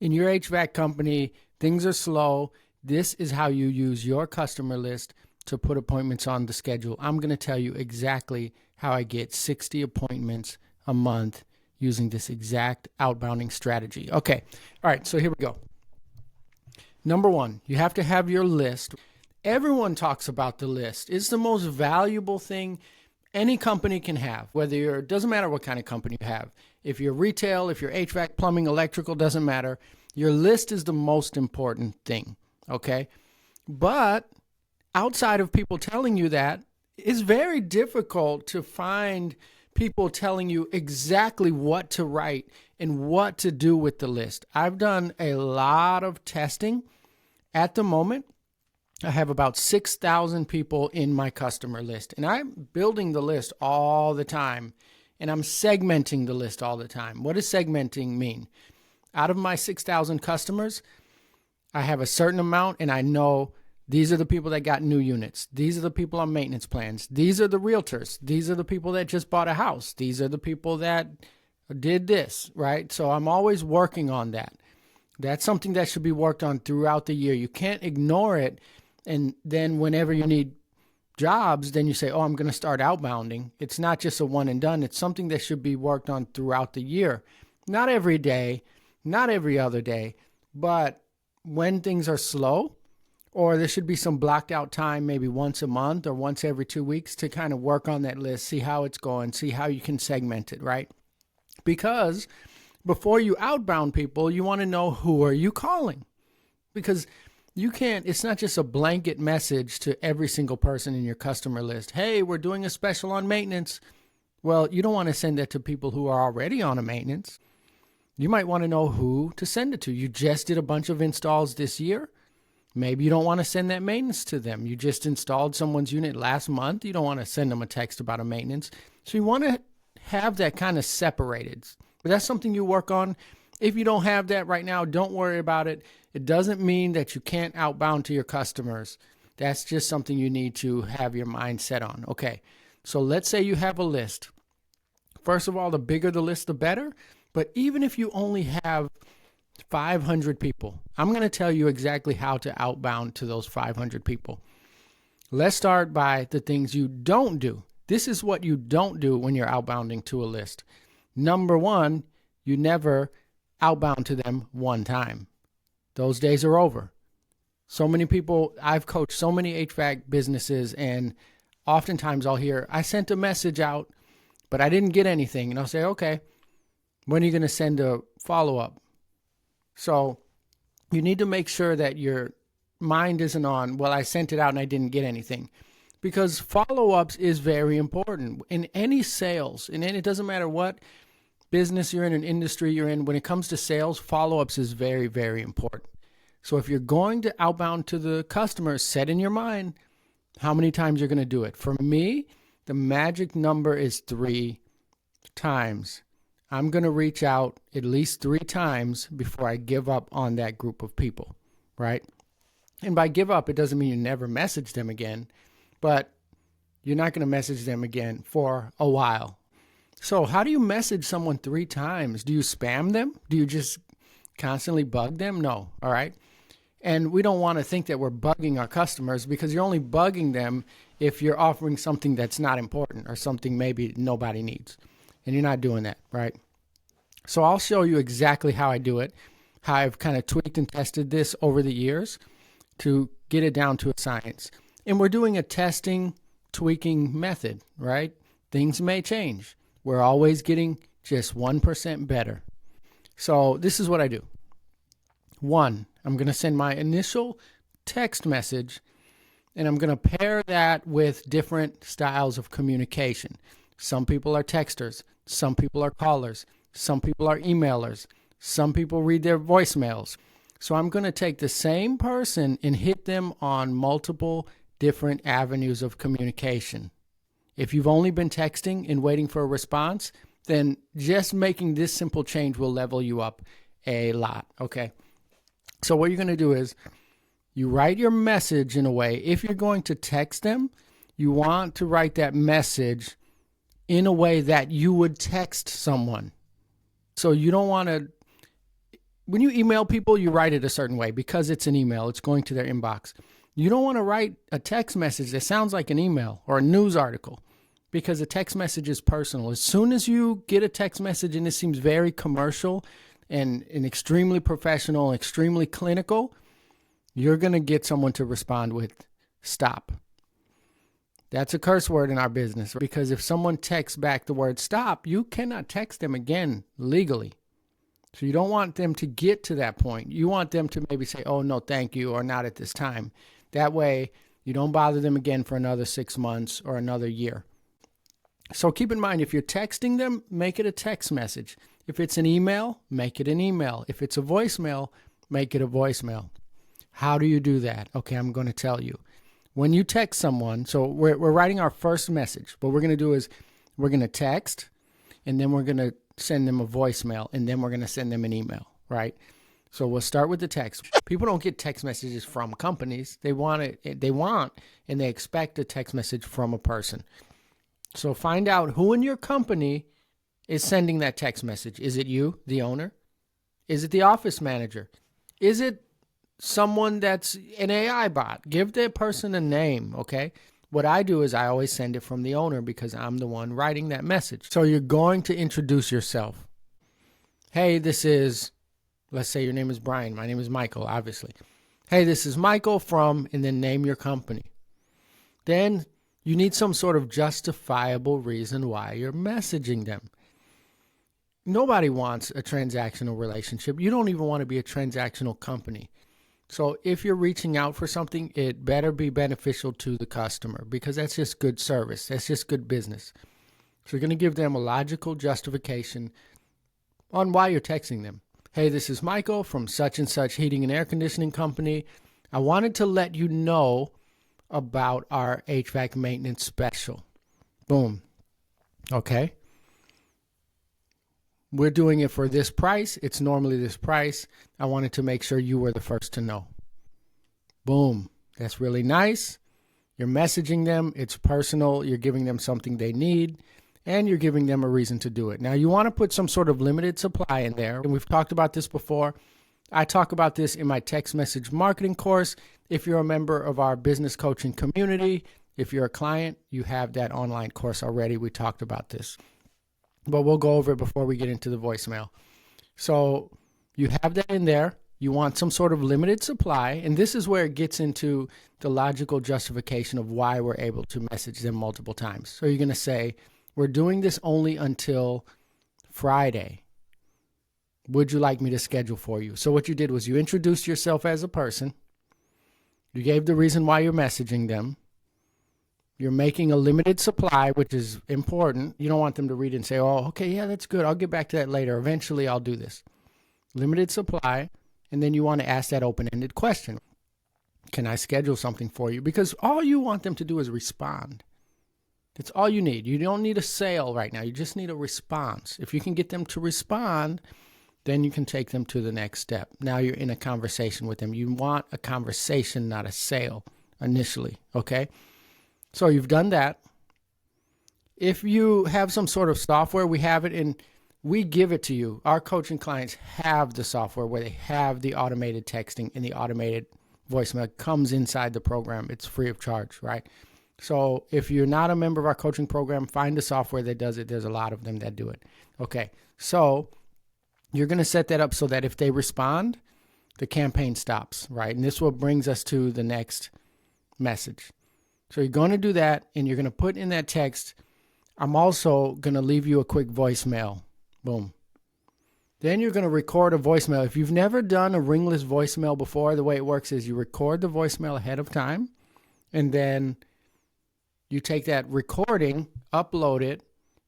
In your HVAC company, things are slow. This is how you use your customer list to put appointments on the schedule. I'm going to tell you exactly how I get 60 appointments a month using this exact outbounding strategy. Okay, all right, so here we go. Number one, you have to have your list. Everyone talks about the list. It's the most valuable thing any company can have, whether it doesn't matter what kind of company you have. If you're retail, if you're HVAC, plumbing, electrical, doesn't matter. Your list is the most important thing, okay? But outside of people telling you that, it's very difficult to find people telling you exactly what to write and what to do with the list. I've done a lot of testing. At the moment, I have about 6,000 people in my customer list, and I'm building the list all the time, and I'm segmenting the list all the time. What does segmenting mean? Out of my 6,000 customers, I have a certain amount, and I know these are the people that got new units. These are the people on maintenance plans. These are the realtors. These are the people that just bought a house. These are the people that did this, right? So I'm always working on that. That's something that should be worked on throughout the year. You can't ignore it. And then whenever you need jobs, then you say, oh, I'm going to start outbounding. It's not just a one and done. It's something that should be worked on throughout the year. Not every day, not every other day, but when things are slow, or there should be some blocked out time, maybe once a month or once every 2 weeks to kind of work on that list, see how it's going, see how you can segment it, right? Because before you outbound people, you want to know, who are you calling? Because you can't, it's not just a blanket message to every single person in your customer list. Hey, we're doing a special on maintenance. Well, you don't want to send that to people who are already on a maintenance. You might want to know who to send it to. You just did a bunch of installs this year. Maybe you don't want to send that maintenance to them. You just installed someone's unit last month. You don't want to send them a text about a maintenance. So you want to have that kind of separated. But that's something you work on. If you don't have that right now, don't worry about it. It doesn't mean that you can't outbound to your customers. That's just something you need to have your mind set on. Okay, so let's say you have a list. First of all, the bigger the list, the better. But even if you only have 500 people, I'm going to tell you exactly how to outbound to those 500 people. Let's start by the things you don't do. This is what you don't do when you're outbounding to a list. Number one, you never outbound to them one time. Those days are over. So many people, I've coached so many HVAC businesses, and oftentimes I'll hear, I sent a message out, but I didn't get anything. And I'll say, okay, when are you going to send a follow-up? So you need to make sure that your mind isn't on, well, I sent it out and I didn't get anything. Because follow-ups is very important. In any sales, and it doesn't matter what business you're in, an industry you're in, when it comes to sales, follow-ups is very, very important. So if you're going to outbound to the customer, set in your mind how many times you're going to do it. For me, the magic number is 3 times. I'm going to reach out at least 3 times before I give up on that group of people, right? And by give up, it doesn't mean you never message them again, but you're not going to message them again for a while. So how do you message someone 3 times? Do you spam them? Do you just constantly bug them? No, all right? And we don't want to think that we're bugging our customers, because you're only bugging them if you're offering something that's not important or something maybe nobody needs. And you're not doing that, right? So I'll show you exactly how I do it, how I've kind of tweaked and tested this over the years to get it down to a science. And we're doing a testing, tweaking method, right? Things may change. We're always getting just 1% better. So this is what I do. 1, I'm going to send my initial text message, and I'm going to pair that with different styles of communication. Some people are texters. Some people are callers. Some people are emailers. Some people read their voicemails. So I'm going to take the same person and hit them on multiple different avenues of communication. If you've only been texting and waiting for a response, then just making this simple change will level you up a lot, okay? So what you're going to do is you write your message in a way, if you're going to text them, you want to write that message in a way that you would text someone. So you don't want to, when you email people, you write it a certain way because it's an email. It's going to their inbox. You don't want to write a text message that sounds like an email or a news article because a text message is personal. As soon as you get a text message and it seems very commercial and extremely professional, extremely clinical, you're going to get someone to respond with stop. That's a curse word in our business because if someone texts back the word stop, you cannot text them again legally. So you don't want them to get to that point. You want them to maybe say, oh, no, thank you, or not at this time. That way, you don't bother them again for another 6 months or another year. So keep in mind, if you're texting them, make it a text message. If it's an email, make it an email. If it's a voicemail, make it a voicemail. How do you do that? Okay, I'm going to tell you. When you text someone, so we're writing our first message. What we're going to do is we're going to text, and then we're going to send them a voicemail, and then we're going to send them an email, right? So we'll start with the text. People don't get text messages from companies. They want and they expect a text message from a person. So find out who in your company is sending that text message. Is it you, the owner? Is it the office manager? Is it someone that's an AI bot? Give that person a name, okay? What I do is I always send it from the owner because I'm the one writing that message. So you're going to introduce yourself. Hey, this is, let's say your name is Brian. My name is Michael, obviously. Hey, this is Michael from, and then name your company. Then you need some sort of justifiable reason why you're messaging them. Nobody wants a transactional relationship. You don't even want to be a transactional company. So if you're reaching out for something, it better be beneficial to the customer because that's just good service. That's just good business. So you're going to give them a logical justification on why you're texting them. Hey, this is Michael from such and such heating and air conditioning company. I wanted to let you know about our HVAC maintenance special. Boom. Okay. We're doing it for this price. It's normally this price. I wanted to make sure you were the first to know. Boom. That's really nice. You're messaging them. It's personal. You're giving them something they need, and you're giving them a reason to do it. Now, you want to put some sort of limited supply in there, and we've talked about this before. I talk about this in my text message marketing course. If you're a member of our business coaching community, if you're a client, you have that online course already. We talked about this. But we'll go over it before we get into the voicemail. So you have that in there. You want some sort of limited supply. And this is where it gets into the logical justification of why we're able to message them multiple times. So you're going to say, we're doing this only until Friday. Would you like me to schedule for you? So what you did was you introduced yourself as a person. You gave the reason why you're messaging them. You're making a limited supply, which is important. You don't want them to read and say, oh, okay, yeah, that's good. I'll get back to that later. Eventually, I'll do this. Limited supply. And then you want to ask that open-ended question. Can I schedule something for you? Because all you want them to do is respond. That's all you need. You don't need a sale right now. You just need a response. If you can get them to respond, then you can take them to the next step. Now you're in a conversation with them. You want a conversation, not a sale initially, okay? So you've done that. If you have some sort of software, we have it and we give it to you. Our coaching clients have the software where they have the automated texting and the automated voicemail. It comes inside the program. It's free of charge, right? So if you're not a member of our coaching program, find a software that does it. There's a lot of them that do it. Okay, so you're going to set that up so that if they respond, the campaign stops, right? And this will brings us to the next message. So you're going to do that, and you're going to put in that text, I'm also going to leave you a quick voicemail. Boom. Then you're going to record a voicemail. If you've never done a ringless voicemail before, the way it works is you record the voicemail ahead of time, and then you take that recording, upload it,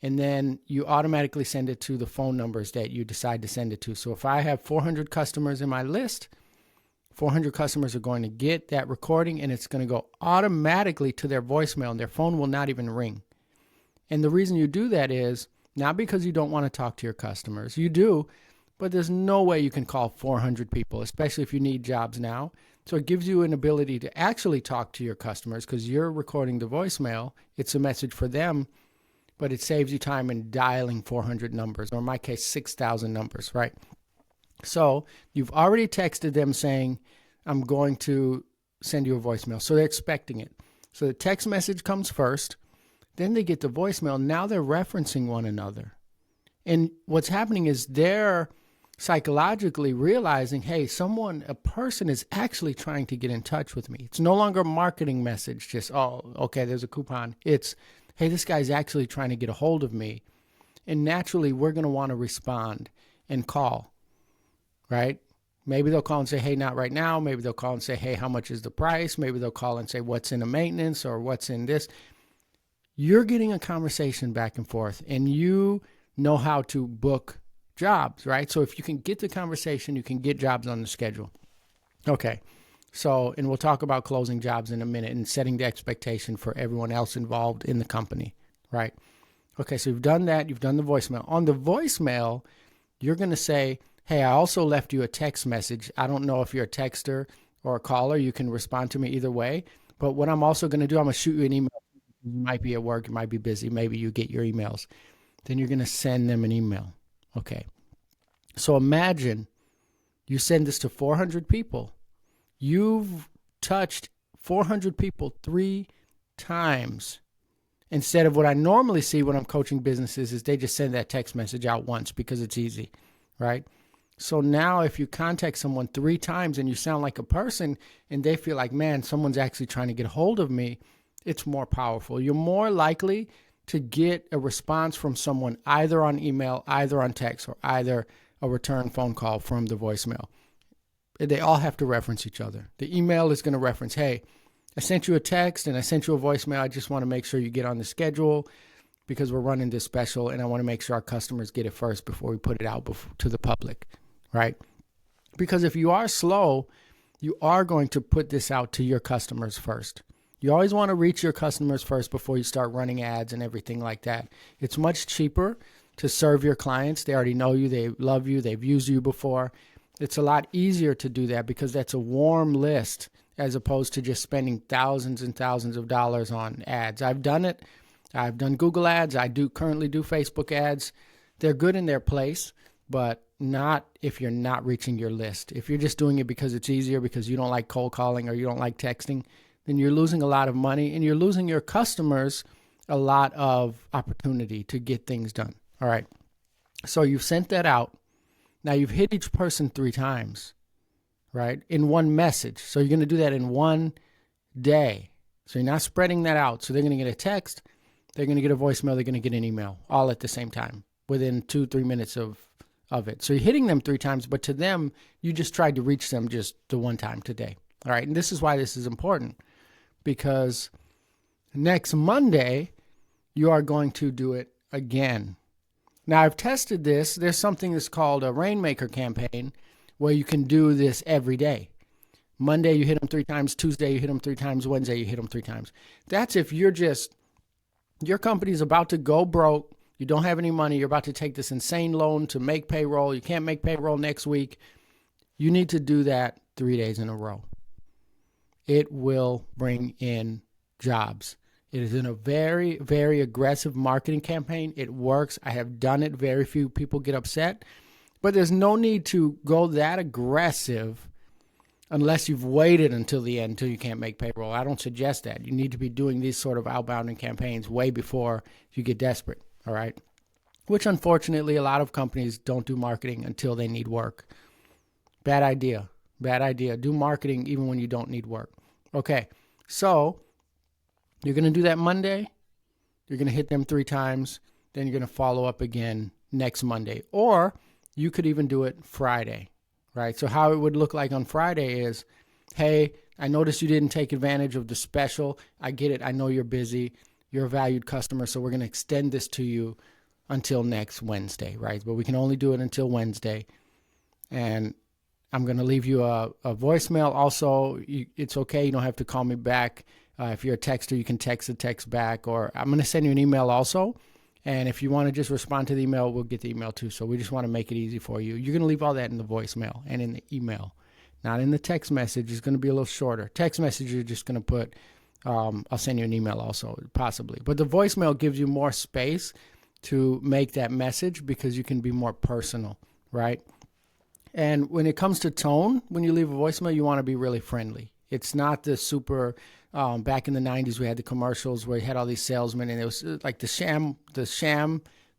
and then you automatically send it to the phone numbers that you decide to send it to. So if I have 400 customers in my list, 400 customers are going to get that recording, and it's going to go automatically to their voicemail, and their phone will not even ring. And the reason you do that is not because you don't want to talk to your customers. You do, but there's no way you can call 400 people, especially if you need jobs now. So it gives you an ability to actually talk to your customers because you're recording the voicemail. It's a message for them, but it saves you time in dialing 400 numbers, or in my case, 6,000 numbers, right? So you've already texted them saying, I'm going to send you a voicemail. So they're expecting it. So the text message comes first, then they get the voicemail. Now they're referencing one another. And what's happening is they're psychologically realizing, hey, a person is actually trying to get in touch with me. It's no longer a marketing message, just, oh, okay, there's a coupon. It's, hey, this guy's actually trying to get a hold of me. And naturally, we're going to want to respond and call, right? Maybe they'll call and say, hey, not right now. Maybe they'll call and say, hey, how much is the price? Maybe they'll call and say, what's in the maintenance or what's in this? You're getting a conversation back and forth, and you know how to book jobs, right? So if you can get the conversation, you can get jobs on the schedule. Okay. So, and we'll talk about closing jobs in a minute and setting the expectation for everyone else involved in the company, right? Okay, so you've done that. You've done the voicemail. On the voicemail, you're going to say, hey, I also left you a text message. I don't know if you're a texter or a caller. You can respond to me either way. But what I'm also going to do, I'm going to shoot you an email. You might be at work. You might be busy. Maybe you get your emails. Then you're going to send them an email. Okay. So imagine you send this to 400 people. You've touched 400 people 3 times. Instead of what I normally see when I'm coaching businesses is they just send that text message out once because it's easy, right? So now if you contact someone 3 times and you sound like a person and they feel like, man, someone's actually trying to get a hold of me, it's more powerful. You're more likely to get a response from someone either on email, either on text, or either a return phone call from the voicemail. They all have to reference each other. The email is going to reference, hey, I sent you a text and I sent you a voicemail. I just want to make sure you get on the schedule because we're running this special and I want to make sure our customers get it first before we put it out to the public, right? Because if you are slow, you are going to put this out to your customers first. You always want to reach your customers first before you start running ads and everything like that. It's much cheaper to serve your clients. They already know you. They love you. They've used you before. It's a lot easier to do that because that's a warm list as opposed to just spending thousands and thousands of dollars on ads. I've done it. I've done Google ads. I currently do Facebook ads. They're good in their place, but not if you're not reaching your list. If you're just doing it because it's easier, because you don't like cold calling or you don't like texting, then you're losing a lot of money and you're losing your customers a lot of opportunity to get things done. All right. So you've sent that out. Now you've hit each person 3 times, right? In one message. So you're going to do that in one day. So you're not spreading that out. So they're going to get a text, they're going to get a voicemail, they're going to get an email all at the same time within 2-3 minutes of it. So you're hitting them 3 times, but to them, you just tried to reach them just the one time today. All right. And this is why this is important, because next Monday, you are going to do it again. Now, I've tested this. There's something that's called a Rainmaker campaign where you can do this every day. Monday, you hit them 3 times. Tuesday, you hit them 3 times. Wednesday, you hit them 3 times. That's if your company's about to go broke. You don't have any money. You're about to take this insane loan to make payroll. You can't make payroll next week. You need to do that 3 days in a row. It will bring in jobs. It is in a very, very aggressive marketing campaign. It works. I have done it. Very few people get upset. But there's no need to go that aggressive unless you've waited until the end, until you can't make payroll. I don't suggest that. You need to be doing these sort of outbounding campaigns way before you get desperate, all right? Which, unfortunately, a lot of companies don't do marketing until they need work. Bad idea. Bad idea. Do marketing even when you don't need work. Okay, so you're going to do that Monday. You're going to hit them 3 times. Then you're going to follow up again next Monday. Or you could even do it Friday, right? So how it would look like on Friday is, hey, I noticed you didn't take advantage of the special. I get it. I know you're busy. You're a valued customer, so we're going to extend this to you until next Wednesday, right? But we can only do it until Wednesday. And I'm going to leave you a voicemail. Also, it's okay. You don't have to call me back. If you're a texter, you can text the text back, or I'm going to send you an email also. And if you want to just respond to the email, we'll get the email too. So we just want to make it easy for you. You're going to leave all that in the voicemail and in the email, not in the text message. It's going to be a little shorter. Text message, you're just going to put, I'll send you an email also, possibly. But the voicemail gives you more space to make that message because you can be more personal, right? And when it comes to tone, when you leave a voicemail, you want to be really friendly. It's not the super, back in the 90s, we had the commercials where you had all these salesmen, and it was like the sham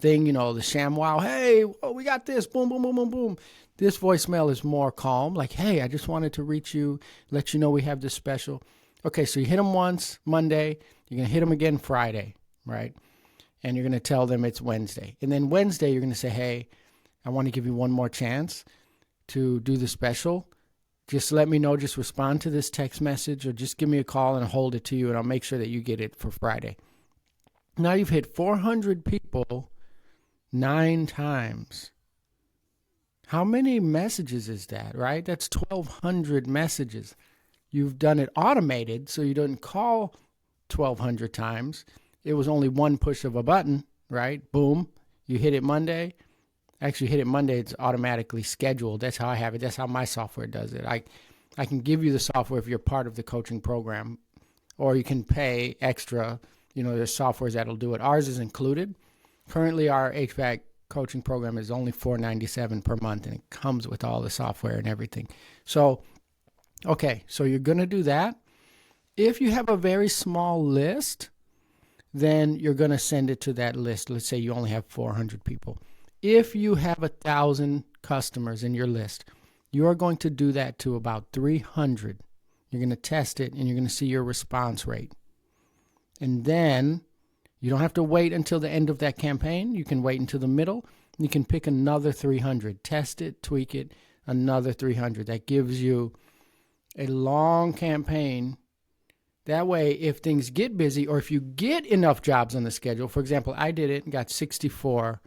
thing, the sham wow. Hey, oh, we got this. Boom, boom, boom, boom, boom. This voicemail is more calm. Like, hey, I just wanted to reach you, let you know we have this special. Okay, so you hit them once Monday. You're going to hit them again Friday, right? And you're going to tell them it's Wednesday. And then Wednesday, you're going to say, hey, I want to give you one more chance to do the special. Just let me know. Just respond to this text message or just give me a call and I'll hold it to you, and I'll make sure that you get it for Friday. Now you've hit 400 people 9 times. How many messages is that, right? That's 1,200 messages. You've done it automated, so you didn't call 1,200 times. It was only one push of a button, right? Boom. You hit it Monday. Actually, hit it Monday, it's automatically scheduled. That's how I have it. That's how my software does it. I can give you the software if you're part of the coaching program, or you can pay extra. There's softwares that'll do it. Ours is included. Currently, our HVAC coaching program is only $497 per month, and it comes with all the software and everything. So, okay, so you're going to do that. If you have a very small list, then you're going to send it to that list. Let's say you only have 400 people. If you have 1,000 customers in your list, you are going to do that to about 300. You're going to test it, and you're going to see your response rate. And then you don't have to wait until the end of that campaign. You can wait until the middle. You can pick another 300. Test it, tweak it, another 300. That gives you a long campaign. That way, if things get busy or if you get enough jobs on the schedule, for example, I did it and got 64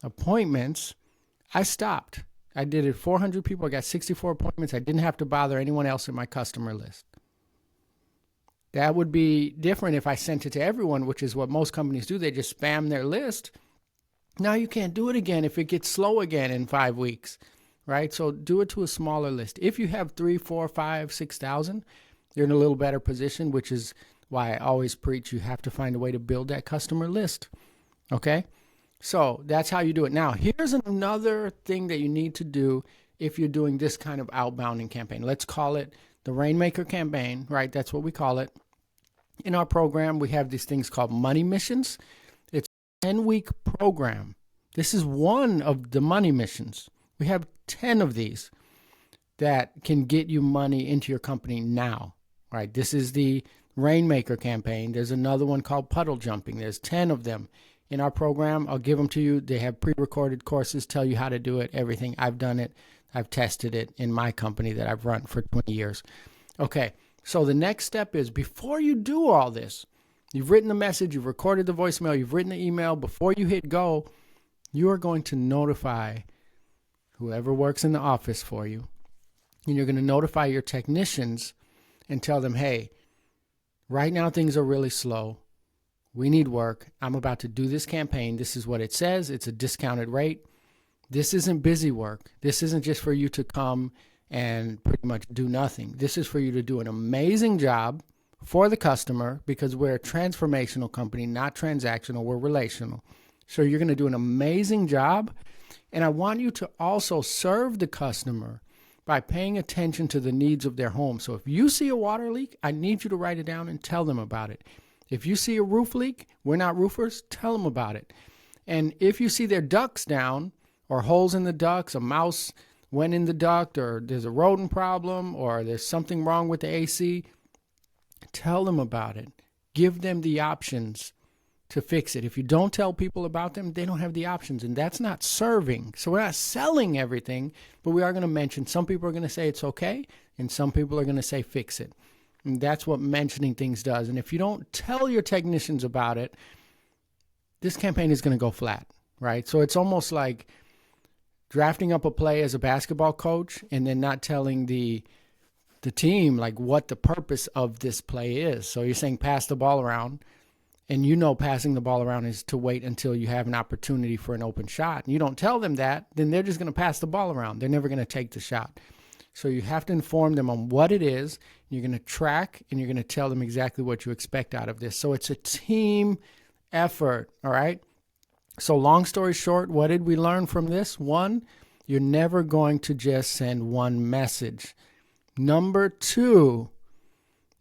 appointments, I stopped. I did it 400 people. I got 64 appointments. I didn't have to bother anyone else in my customer list. That would be different if I sent it to everyone, which is what most companies do. They just spam their list. Now you can't do it again if it gets slow again in 5 weeks, right? So do it to a smaller list. If you have 3, 4, 5, 6,000, you're in a little better position, which is why I always preach you have to find a way to build that customer list, okay? So that's how you do it. Now, here's another thing that you need to do if you're doing this kind of outbounding campaign. Let's call it the Rainmaker campaign, right? That's what we call it. In our program, we have these things called money missions. It's a 10-week program. This is one of the money missions. We have 10 of these that can get you money into your company now, right? This is the Rainmaker campaign. There's another one called puddle jumping. There's 10 of them. In our program, I'll give them to you. They have pre-recorded courses, tell you how to do it, everything. I've done it. I've tested it in my company that I've run for 20 years. Okay, so the next step is before you do all this, you've written the message, you've recorded the voicemail, you've written the email. Before you hit go, you are going to notify whoever works in the office for you, and you're going to notify your technicians and tell them, hey, right now things are really slow. We need work. I'm about to do this campaign. This is what it says. It's a discounted rate. This isn't busy work. This isn't just for you to come and pretty much do nothing. This is for you to do an amazing job for the customer, because we're a transformational company, not transactional. We're relational. So you're going to do an amazing job. And I want you to also serve the customer by paying attention to the needs of their home. So if you see a water leak, I need you to write it down and tell them about it. If you see a roof leak, we're not roofers, tell them about it. And if you see their ducts down or holes in the ducts, a mouse went in the duct, or there's a rodent problem, or there's something wrong with the AC, tell them about it. Give them the options to fix it. If you don't tell people about them, they don't have the options, and that's not serving. So we're not selling everything, but we are going to mention some people are going to say it's okay, and some people are going to say fix it. And that's what mentioning things does. And if you don't tell your technicians about it, this campaign is going to go flat, right? So it's almost like drafting up a play as a basketball coach and then not telling the team like what the purpose of this play is. So you're saying pass the ball around, and you know passing the ball around is to wait until you have an opportunity for an open shot. And you don't tell them that, then they're just going to pass the ball around. They're never going to take the shot. So you have to inform them on what it is. You're going to track, and you're going to tell them exactly what you expect out of this. So it's a team effort, all right? So long story short, what did we learn from this? One, You're never going to just send one message. Number two,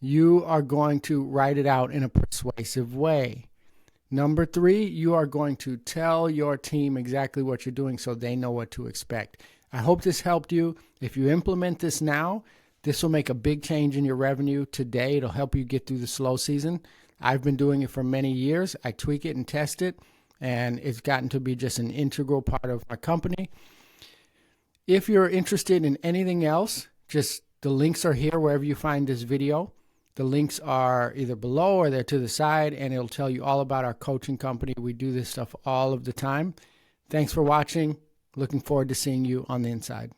you are going to write it out in a persuasive way. Number three, you are going to tell your team exactly what you're doing so they know what to expect. I hope this helped you. If you implement this now, this will make a big change in your revenue today. It'll help you get through the slow season. I've been doing it for many years. I tweak it and test it, and it's gotten to be just an integral part of my company. If you're interested in anything else, just the links are here wherever you find this video. The links are either below or they're to the side, and it'll tell you all about our coaching company. We do this stuff all of the time. Thanks for watching. Looking forward to seeing you on the inside.